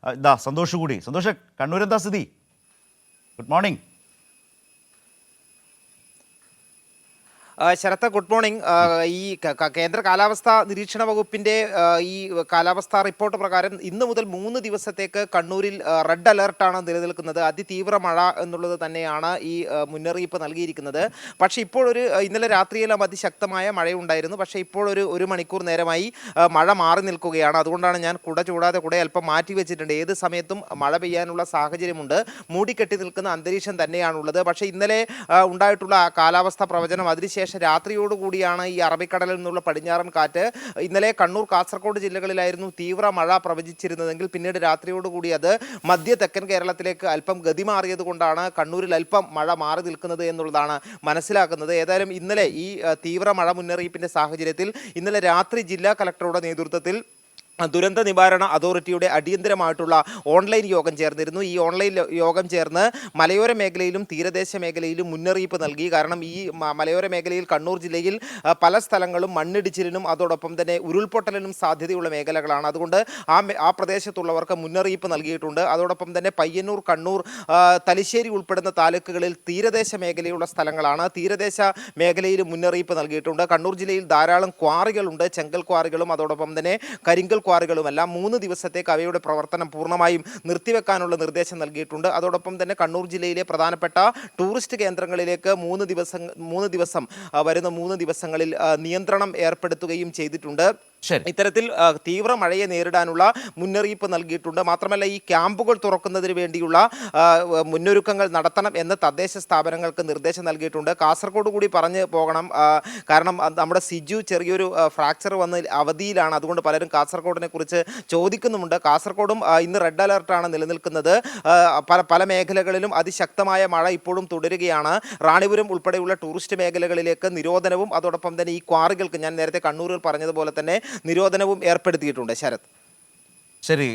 ഇതാ സന്തോഷ് കൂടി. സന്തോഷ്, കണ്ണൂർ എന്താ സ്ഥിതി? Good morning. Sarath, good morning. ഈ കേന്ദ്ര കാലാവസ്ഥാ നിരീക്ഷണ വകുപ്പിന്റെ ഈ കാലാവസ്ഥാ റിപ്പോർട്ട് പ്രകാരം ഇന്ന് മുതൽ 3 ദിവസത്തേക്ക് കണ്ണൂരിൽ റെഡ് അലർട്ടാണ് നിലനിൽക്കുന്നത്. അതിതീവ്ര മഴ എന്നുള്ളത് തന്നെയാണ് ഈ മുന്നറിയിപ്പ് നൽകിയിരിക്കുന്നത്. പക്ഷേ ഇന്നലെ രാത്രിയെല്ലാം അതിശക്തമായ മഴയുണ്ടായിരുന്നു. പക്ഷേ ഇപ്പോൾ ഒരു മണിക്കൂർ നേരമായി മഴ മാറി നിൽക്കുകയാണ്. അതുകൊണ്ടാണ് ഞാൻ കുട ചൂടാതെ കുട അല്പം മാറ്റി വെച്ചിട്ടുണ്ട്. ഏത് സമയത്തും മഴ പെയ്യാനുള്ള സാഹചര്യമുണ്ട്. മൂടിക്കെട്ടി നിൽക്കുന്ന അന്തരീക്ഷം തന്നെയാണുള്ളത്. പക്ഷേ ഇന്നലെ ഉണ്ടായിട്ടുള്ള കാലാവസ്ഥാ പ്രവചനം അതിനുശേഷം രാത്രിയോടുകൂടിയാണ് ഈ അറബിക്കടലിൽ നിന്നുള്ള പടിഞ്ഞാറൻ കാറ്റ്. ഇന്നലെ കണ്ണൂർ, കാസർഗോഡ് ജില്ലകളിലായിരുന്നു തീവ്ര മഴ പ്രവചിച്ചിരുന്നതെങ്കിൽ പിന്നീട് രാത്രിയോടുകൂടി അത് മധ്യ തെക്കൻ കേരളത്തിലേക്ക് അല്പം ഗതി മാറിയത് കൊണ്ടാണ് കണ്ണൂരിൽ അല്പം മഴ മാറി നിൽക്കുന്നത് എന്നുള്ളതാണ് മനസ്സിലാക്കുന്നത്. ഏതായാലും ഇന്നലെ ഈ തീവ്ര മഴ മുന്നറിയിപ്പിന്റെ സാഹചര്യത്തിൽ ഇന്നലെ രാത്രി ജില്ലാ കളക്ടറുടെ നേതൃത്വത്തിൽ ദുരന്ത നിവാരണ അതോറിറ്റിയുടെ അടിയന്തരമായിട്ടുള്ള ഓൺലൈൻ യോഗം ചേർന്നിരുന്നു. ഈ ഓൺലൈൻ യോഗം ചേർന്ന് മലയോര മേഖലയിലും തീരദേശ മേഖലയിലും മുന്നറിയിപ്പ് നൽകി. കാരണം ഈ മലയോര മേഖലയിൽ, കണ്ണൂർ ജില്ലയിൽ പല സ്ഥലങ്ങളും മണ്ണിടിച്ചിലിനും അതോടൊപ്പം തന്നെ ഉരുൾപൊട്ടലിനും സാധ്യതയുള്ള മേഖലകളാണ്. അതുകൊണ്ട് ആ പ്രദേശത്തുള്ളവർക്ക് മുന്നറിയിപ്പ് നൽകിയിട്ടുണ്ട്. അതോടൊപ്പം തന്നെ പയ്യന്നൂർ, കണ്ണൂർ, തലശ്ശേരി ഉൾപ്പെടുന്ന താലൂക്കുകളിൽ തീരദേശ മേഖലയുള്ള സ്ഥലങ്ങളാണ്. തീരദേശ മേഖലയിൽ മുന്നറിയിപ്പ് നൽകിയിട്ടുണ്ട്. കണ്ണൂർ ജില്ലയിൽ ധാരാളം ക്വാറികളുണ്ട്. ചെങ്കൽ ക്വാറികളും അതോടൊപ്പം തന്നെ കരിങ്കൽ ക്വാറികളുമെല്ലാം 3 ദിവസത്തേക്ക് അവയുടെ പ്രവർത്തനം പൂർണ്ണമായും നിർത്തിവെക്കാനുള്ള നിർദ്ദേശം നൽകിയിട്ടുണ്ട്. അതോടൊപ്പം തന്നെ കണ്ണൂർ ജില്ലയിലെ പ്രധാനപ്പെട്ട ടൂറിസ്റ്റ് കേന്ദ്രങ്ങളിലേക്ക് 3 ദിവസങ്ങളിൽ നിയന്ത്രണം ഏർപ്പെടുത്തുകയും ചെയ്തിട്ടുണ്ട്. ഇത്തരത്തിൽ തീവ്ര മഴയെ നേരിടാനുള്ള മുന്നറിയിപ്പ് നൽകിയിട്ടുണ്ട്. മാത്രമല്ല, ഈ ക്യാമ്പുകൾ തുറക്കുന്നതിന് വേണ്ടിയുള്ള മുന്നൊരുക്കങ്ങൾ നടത്തണം എന്ന് തദ്ദേശ സ്ഥാപനങ്ങൾക്ക് നിർദ്ദേശം നൽകിയിട്ടുണ്ട്. കാസർഗോഡ് കൂടി പറഞ്ഞു പോകണം. കാരണം നമ്മുടെ സിജു ചെറിയൊരു ഫ്രാക്ചർ വന്ന് അവധിയിലാണ്. അതുകൊണ്ട് പലരും കാസർഗോഡിനെ കുറിച്ച് ചോദിക്കുന്നുമുണ്ട്. കാസർഗോഡും ഇന്ന് റെഡ് അലർട്ടാണ് നിലനിൽക്കുന്നത്. പല മേഖലകളിലും അതിശക്തമായ മഴ ഇപ്പോഴും തുടരുകയാണ്. റാണിപുരം ഉൾപ്പെടെയുള്ള ടൂറിസ്റ്റ് മേഖലകളിലേക്ക് നിരോധനവും അതോടൊപ്പം തന്നെ ഈ ക്വാറികൾക്ക്, ഞാൻ നേരത്തെ കണ്ണൂരിൽ പറഞ്ഞതുപോലെ തന്നെ, നിരോധനവും ഏർപ്പെടുത്തിയിട്ടുണ്ട്. ശരത്, ശരി.